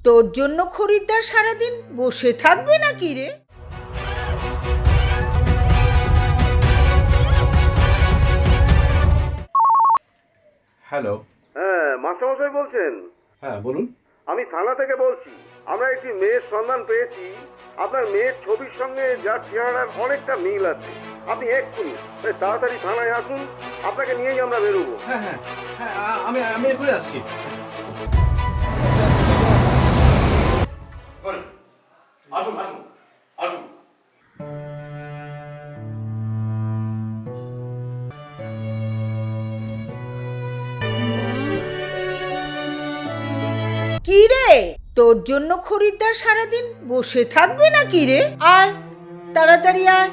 তোর জন্য খরিদ্দার সারাদিন বসে থাকবে নাকি রে? হ্যালো। হ্যাঁ, মাস্টারমশাই বলছেন? হ্যাঁ বলুন। আমি থানা থেকে বলছি। আমরা একটি মেয়ের সন্ধান পেয়েছি। আপনার মেয়ের ছবির সঙ্গে যার চেহারার অনেকটা মিল আছে। আপনি এক্ষুনি তাড়াতাড়ি থানায় আসুন, আপনাকে নিয়েই আমরা বেরোবো। হ্যাঁ হ্যাঁ হ্যাঁ আমি আমি এখনই আসছি। আসুন আসুন আসুন। কি রে, তোর জন্য খরিদ্দার সারাদিন বসে থাকবে নাকি রে? আয়, তাড়াতাড়ি আয়।